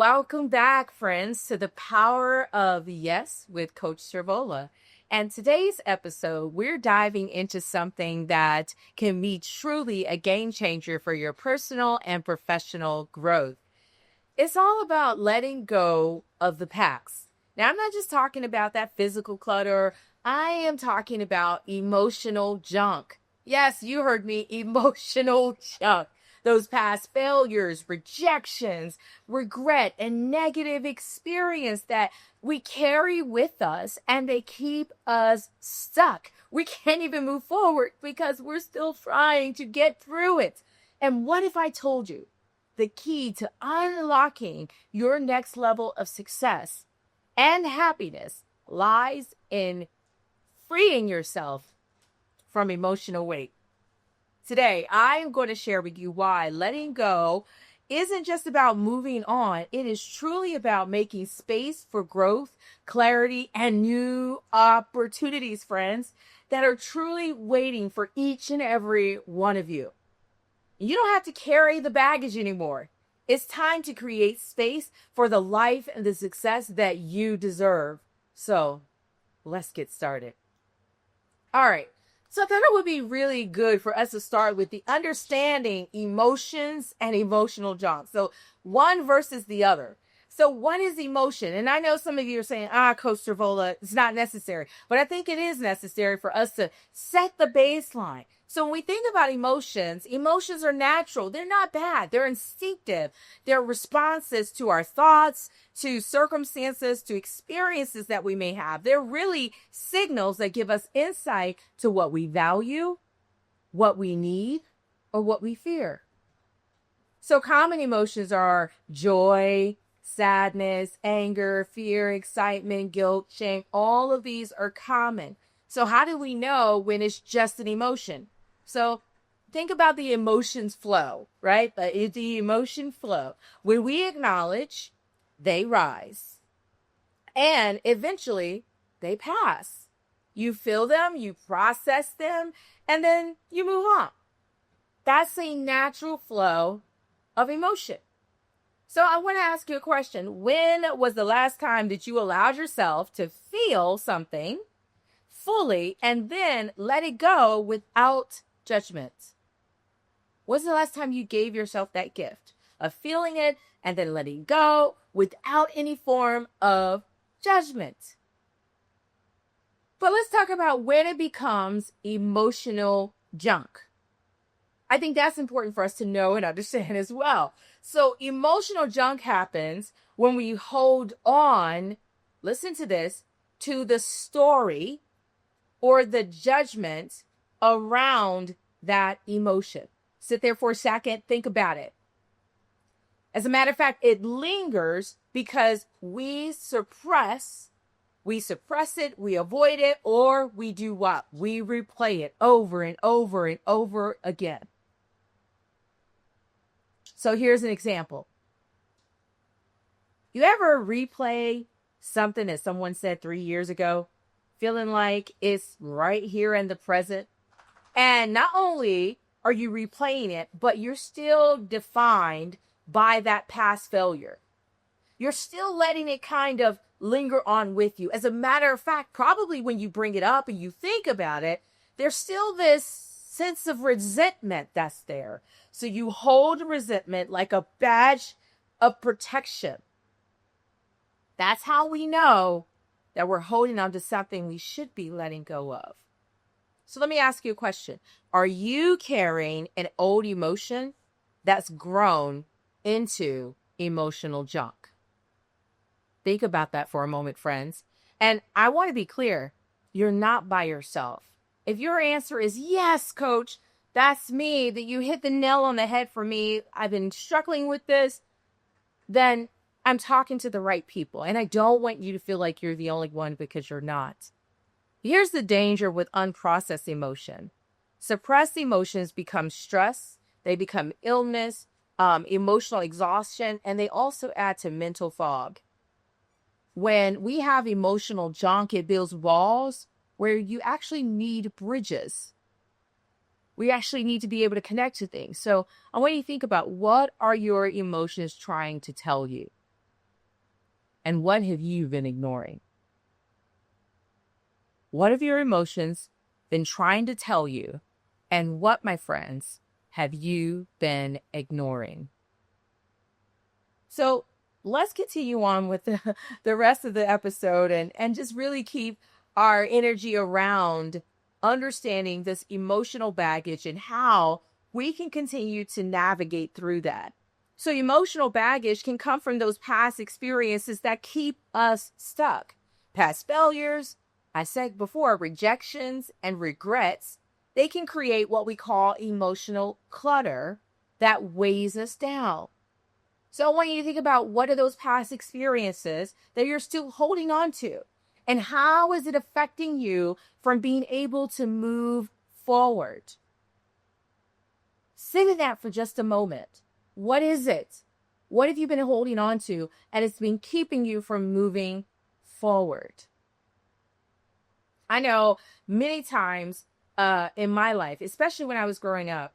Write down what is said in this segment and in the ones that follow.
Welcome back, friends, to the Power of Yes with Coach Servola. And today's episode, we're diving into something that can be truly a game changer for your personal and professional growth. It's all about letting go of the past. Now, I'm not just talking about that physical clutter. I am talking about emotional junk. Yes, you heard me, emotional junk. Those past failures, rejections, regret, and negative experience that we carry with us and they keep us stuck. We can't even move forward because we're still trying to get through it. And what if I told you the key to unlocking your next level of success and happiness lies in freeing yourself from emotional weight? Today, I'm going to share with you why letting go isn't just about moving on. It is truly about making space for growth, clarity, and new opportunities, friends, that are truly waiting for each and every one of you. You don't have to carry the baggage anymore. It's time to create space for the life and the success that you deserve. So let's get started. All right. So I thought it would be really good for us to start with the understanding emotions and emotional junk. So one versus the other. So what is emotion? And I know some of you are saying, Coach Servola, it's not necessary. But I think it is necessary for us to set the baseline. So when we think about emotions, emotions are natural. They're not bad. They're instinctive. They're responses to our thoughts, to circumstances, to experiences that we may have. They're really signals that give us insight to what we value, what we need, or what we fear. So common emotions are joy, sadness, anger, fear, excitement, guilt, shame. All of these are common. So how do we know when it's just an emotion? So think about the emotions flow, right? The emotion flow. When we acknowledge, they rise. And eventually, they pass. You feel them, you process them, and then you move on. That's a natural flow of emotion. So I want to ask you a question. When was the last time that you allowed yourself to feel something fully and then let it go without judgment? When's the last time you gave yourself that gift of feeling it and then letting go without any form of judgment? But let's talk about when it becomes emotional junk. I think that's important for us to know and understand as well. So emotional junk happens when we hold on, listen to this, to the story or the judgment around that emotion. Sit there for a second, think about it. As a matter of fact, it lingers because we suppress it, we avoid it, or we do what? We replay it over and over and over again. So here's an example. You ever replay something that someone said 3 years ago, feeling like it's right here in the present? And not only are you replaying it, but you're still defined by that past failure. You're still letting it kind of linger on with you. As a matter of fact, probably when you bring it up and you think about it, there's still this sense of resentment that's there. So you hold resentment like a badge of protection. That's how we know that we're holding on to something we should be letting go of. So let me ask you a question. Are you carrying an old emotion that's grown into emotional junk? Think about that for a moment, friends. And I want to be clear, you're not by yourself. If your answer is yes, coach, that's me, that you hit the nail on the head for me, I've been struggling with this, then I'm talking to the right people. And I don't want you to feel like you're the only one, because you're not. Here's the danger with unprocessed emotion. Suppressed emotions become stress, they become illness, emotional exhaustion, and they also add to mental fog. When we have emotional junk, it builds walls where you actually need bridges. We actually need to be able to connect to things. So I want you to think about, what are your emotions trying to tell you? And what have you been ignoring? What have your emotions been trying to tell you? And what, my friends, have you been ignoring? So let's continue on with the rest of the episode and just really keep our energy around understanding this emotional baggage and how we can continue to navigate through that. So emotional baggage can come from those past experiences that keep us stuck. Past failures, I said before, rejections and regrets, they can create what we call emotional clutter that weighs us down. So I want you to think about what are those past experiences that you're still holding on to? And how is it affecting you from being able to move forward? Sit in that for just a moment. What is it? What have you been holding on to and it's been keeping you from moving forward? I know many times in my life, especially when I was growing up,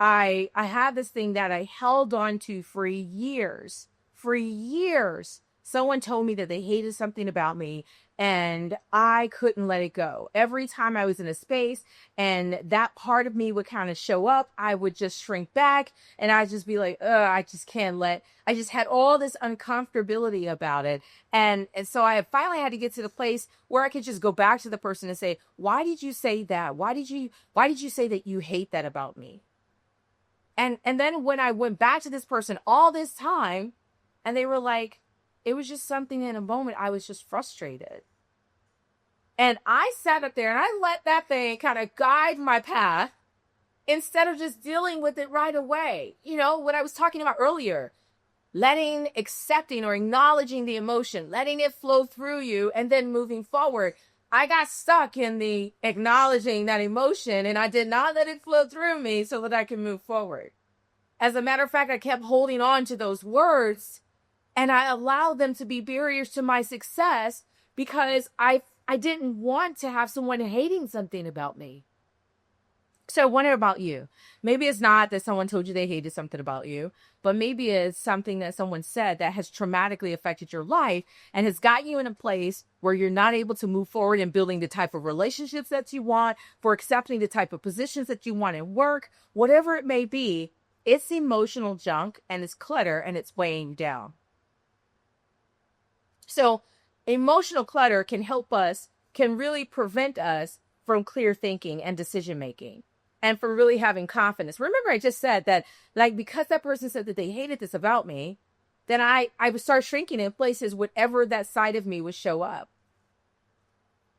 I had this thing that I held on to for years. For years, someone told me that they hated something about me and I couldn't let it go. Every time I was in a space and that part of me would kind of show up, I would just shrink back and I'd just be like, I just can't I just had all this uncomfortability about it. And so I finally had to get to the place where I could just go back to the person and say, why did you say that? Why did you say that you hate that about me? And then when I went back to this person all this time, and they were like, it was just something in a moment, I was just frustrated. And I sat up there and I let that thing kind of guide my path instead of just dealing with it right away. You know, what I was talking about earlier, accepting or acknowledging the emotion, letting it flow through you and then moving forward. I got stuck in the acknowledging that emotion and I did not let it flow through me so that I can move forward. As a matter of fact, I kept holding on to those words and I allowed them to be barriers to my success because I didn't want to have someone hating something about me. So I wonder about you. Maybe it's not that someone told you they hated something about you, but maybe it's something that someone said that has traumatically affected your life and has got you in a place where you're not able to move forward in building the type of relationships that you want, for accepting the type of positions that you want in work, whatever it may be. It's emotional junk and it's clutter and it's weighing you down. So emotional clutter can really prevent us from clear thinking and decision making. And from really having confidence. Remember, I just said that, like, because that person said that they hated this about me, then I would start shrinking in places whatever that side of me would show up.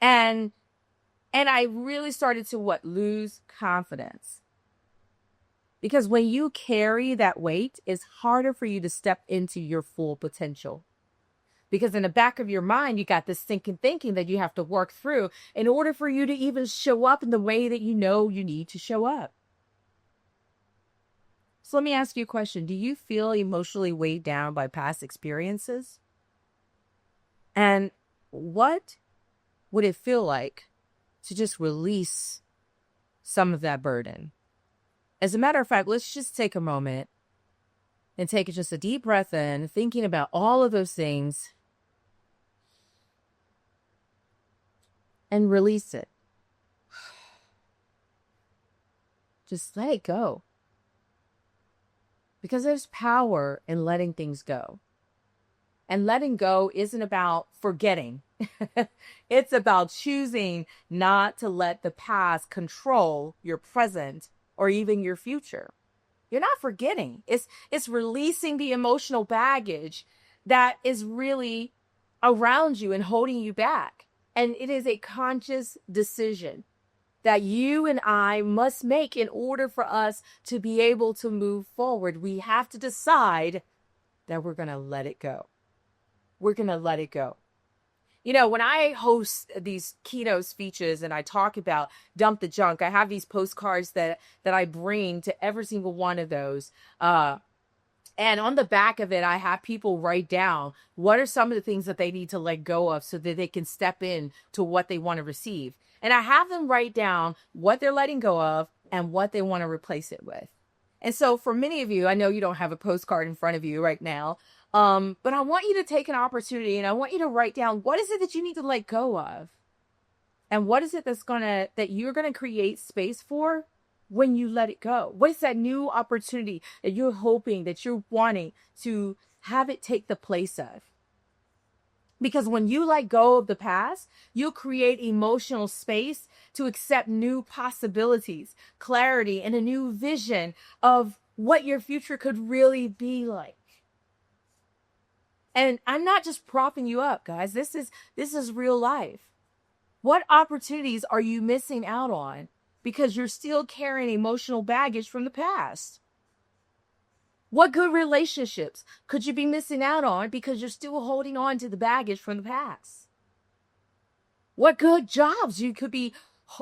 And I really started to lose confidence. Because when you carry that weight, it's harder for you to step into your full potential. Because in the back of your mind, you got this thinking that you have to work through in order for you to even show up in the way that you know you need to show up. So let me ask you a question. Do you feel emotionally weighed down by past experiences? And what would it feel like to just release some of that burden? As a matter of fact, let's just take a moment and take just a deep breath in, thinking about all of those things and release it. Just let it go. Because there's power in letting things go. And letting go isn't about forgetting. It's about choosing not to let the past control your present or even your future. You're not forgetting. It's releasing the emotional baggage that is really around you and holding you back. And it is a conscious decision that you and I must make in order for us to be able to move forward. We have to decide that we're going to let it go. We're going to let it go. You know, when I host these keynote speeches and I talk about dump the junk, I have these postcards that I bring to every single one of those. And on the back of it, I have people write down what are some of the things that they need to let go of so that they can step in to what they want to receive. And I have them write down what they're letting go of and what they want to replace it with. And so for many of you, I know you don't have a postcard in front of you right now, But I want you to take an opportunity and I want you to write down, what is it that you need to let go of? And what is it that you're gonna create space for when you let it go? What is that new opportunity that you're hoping, that you're wanting to have it take the place of? Because when you let go of the past, you'll create emotional space to accept new possibilities, clarity, and a new vision of what your future could really be like. And I'm not just propping you up, guys. This is real life. What opportunities are you missing out on because you're still carrying emotional baggage from the past? What good relationships could you be missing out on because you're still holding on to the baggage from the past? What good jobs you could be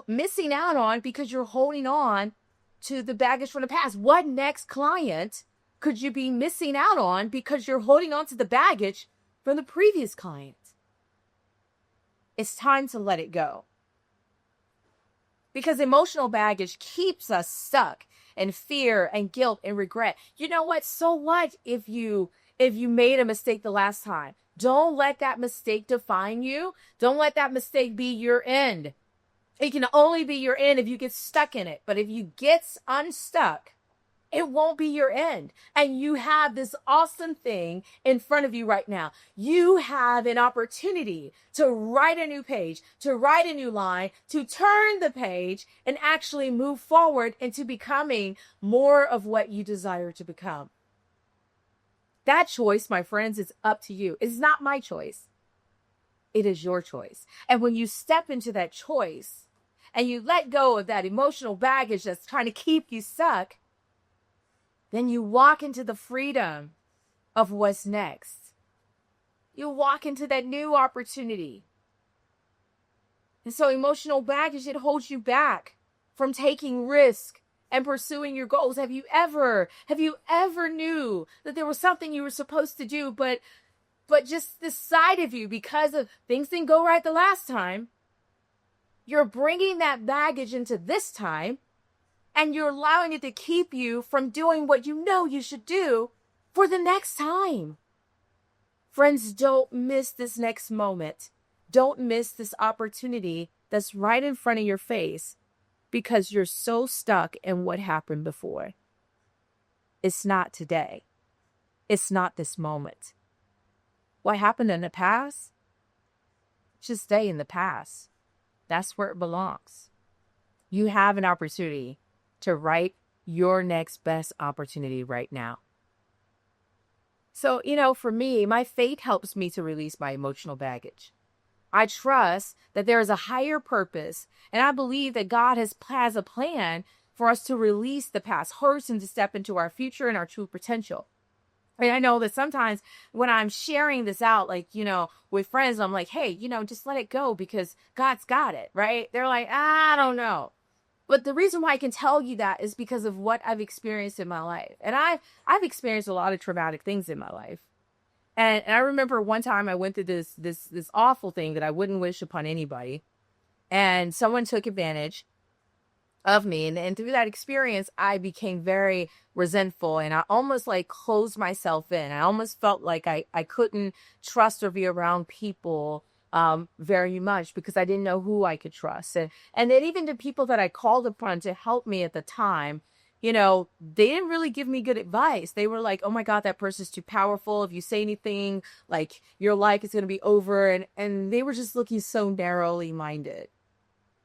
missing out on because you're holding on to the baggage from the past? What next client could you be missing out on because you're holding on to the baggage from the previous client? It's time to let it go. Because emotional baggage keeps us stuck in fear and guilt and regret. You know what? So what if you made a mistake the last time? Don't let that mistake define you. Don't let that mistake be your end. It can only be your end if you get stuck in it. But if you get unstuck, it won't be your end. And you have this awesome thing in front of you right now. You have an opportunity to write a new page, to write a new line, to turn the page and actually move forward into becoming more of what you desire to become. That choice, my friends, is up to you. It's not my choice. It is your choice. And when you step into that choice and you let go of that emotional baggage that's trying to keep you stuck, then you walk into the freedom of what's next. You walk into that new opportunity. And so emotional baggage, it holds you back from taking risk and pursuing your goals. Have you ever knew that there was something you were supposed to do, but just the side of you, because of things didn't go right the last time, you're bringing that baggage into this time, and you're allowing it to keep you from doing what you know you should do for the next time. Friends, don't miss this next moment. Don't miss this opportunity that's right in front of your face because you're so stuck in what happened before. It's not today. It's not this moment. What happened in the past should stay in the past. That's where it belongs. You have an opportunity to write your next best opportunity right now. So, for me, my faith helps me to release my emotional baggage. I trust that there is a higher purpose, and I believe that God has a plan for us to release the past hurts and to step into our future and our true potential. And I know that sometimes when I'm sharing this out, with friends, I'm like, hey, just let it go because God's got it, right? They're like, I don't know. But the reason why I can tell you that is because of what I've experienced in my life. And I've experienced a lot of traumatic things in my life. And I remember one time I went through this awful thing that I wouldn't wish upon anybody. And someone took advantage of me. And through that experience, I became very resentful and I almost closed myself in. I almost felt like I couldn't trust or be around people very much because I didn't know who I could trust. And then even the people that I called upon to help me at the time, they didn't really give me good advice. They were like, oh my God, that person's too powerful. If you say anything, your life is going to be over. And they were just looking so narrowly minded.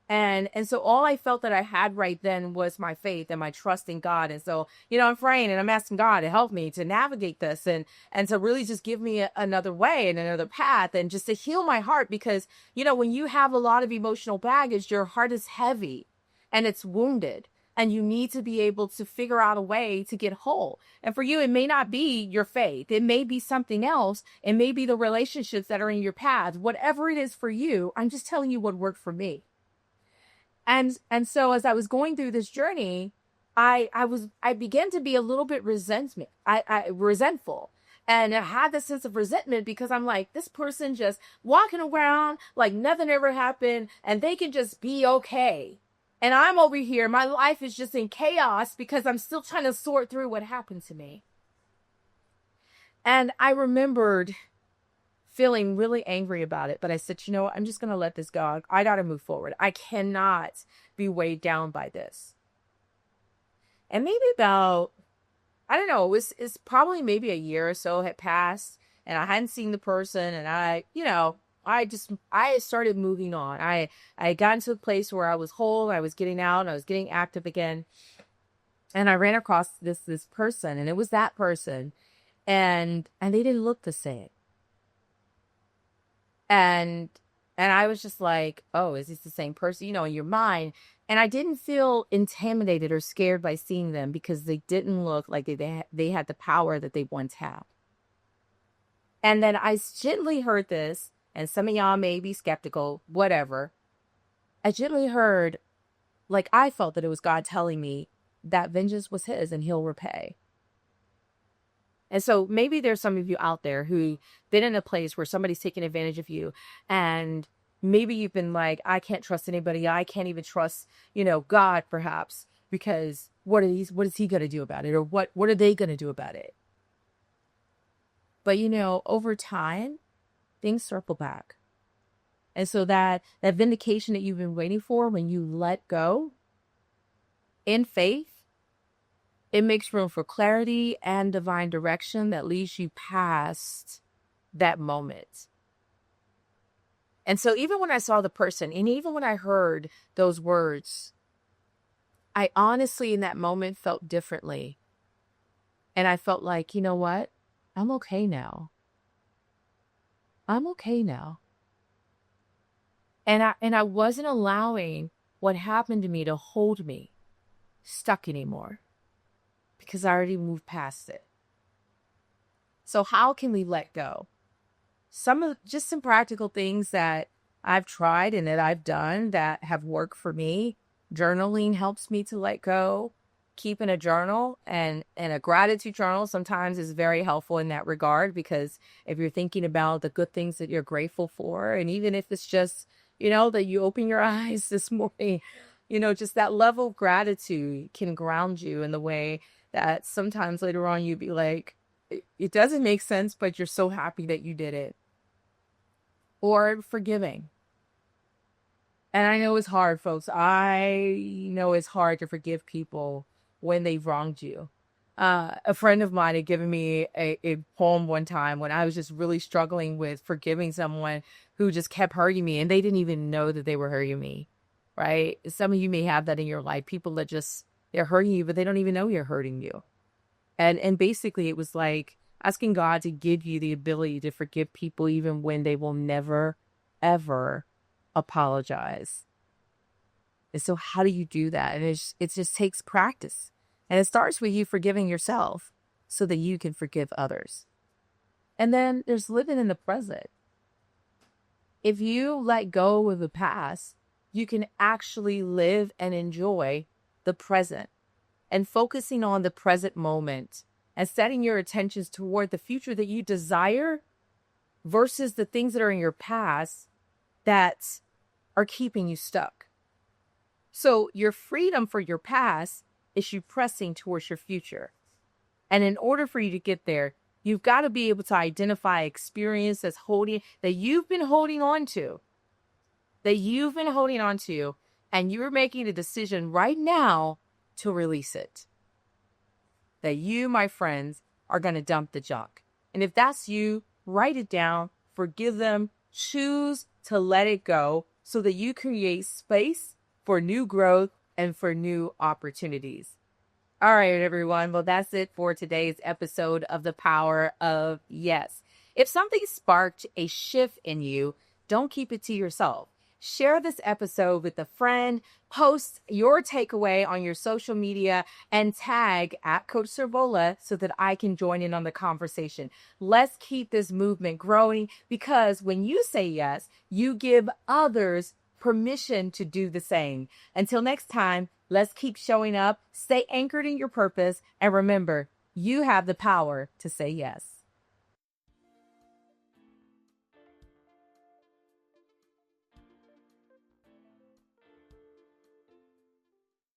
And so all I felt that I had right then was my faith and my trust in God. And so, I'm praying and I'm asking God to help me to navigate this and to really just give me another way and another path and just to heal my heart. Because, when you have a lot of emotional baggage, your heart is heavy and it's wounded. And you need to be able to figure out a way to get whole. And for you, it may not be your faith. It may be something else. It may be the relationships that are in your path. Whatever it is for you, I'm just telling you what worked for me. And so as I was going through this journey, I began to be a little bit resentful. And I had this sense of resentment because I'm like, this person just walking around like nothing ever happened and they can just be okay. And I'm over here, my life is just in chaos because I'm still trying to sort through what happened to me. And I remembered feeling really angry about it, but I said, you know what? I'm just going to let this go. I got to move forward. I cannot be weighed down by this. And maybe about, I don't know, it's probably maybe a year or so had passed and I hadn't seen the person, and I started moving on. I had gotten to a place where I was whole, I was getting out, and I was getting active again. And I ran across this person, and it was that person, and they didn't look the same. And I was just like, oh, is this the same person? In your mind. And I didn't feel intimidated or scared by seeing them because they didn't look like they had the power that they once had. And then I gently heard this, and some of y'all may be skeptical, whatever. I gently heard, like I felt that it was God telling me that vengeance was his and he'll repay. And so maybe there's some of you out there who've been in a place where somebody's taking advantage of you, and maybe you've been like, I can't trust anybody. I can't even trust, God perhaps, because what is he going to do about it? Or what are they going to do about it? But, over time, things circle back. And so that vindication that you've been waiting for, when you let go in faith, it makes room for clarity and divine direction that leads you past that moment. And so even when I saw the person, and even when I heard those words, I honestly in that moment felt differently. And I felt like, you know what? I'm okay now. I'm okay now. And I wasn't allowing what happened to me to hold me stuck anymore, because I already moved past it. So how can we let go? Some practical things that I've tried and that I've done that have worked for me. Journaling helps me to let go. Keeping a journal and a gratitude journal sometimes is very helpful in that regard, because if you're thinking about the good things that you're grateful for, and even if it's just, that you open your eyes this morning, just that level of gratitude can ground you in the way that sometimes later on you'd be like, it doesn't make sense, but you're so happy that you did it. Or forgiving. And I know it's hard, folks. I know it's hard to forgive people when they've wronged you. A friend of mine had given me a poem one time when I was just really struggling with forgiving someone who just kept hurting me, and they didn't even know that they were hurting me, right? Some of you may have that in your life, people that they're hurting you, but they don't even know you're hurting you. And basically it was like asking God to give you the ability to forgive people even when they will never, ever apologize. And so how do you do that? And it just takes practice. And it starts with you forgiving yourself so that you can forgive others. And then there's living in the present. If you let go of the past, you can actually live and enjoy the present, and focusing on the present moment and setting your attentions toward the future that you desire versus the things that are in your past that are keeping you stuck. So your freedom for your past is you pressing towards your future. And in order for you to get there, you've got to be able to identify experience that you've been holding on to, and you're making a decision right now to release it. That you, my friends, are going to dump the junk. And if that's you, write it down, forgive them, choose to let it go so that you create space for new growth and for new opportunities. All right, everyone. Well, that's it for today's episode of The Power of Yes. If something sparked a shift in you, don't keep it to yourself. Share this episode with a friend, post your takeaway on your social media, and tag at Coach Servola so that I can join in on the conversation. Let's keep this movement growing, because when you say yes, you give others permission to do the same. Until next time, let's keep showing up, stay anchored in your purpose, and remember, you have the power to say yes.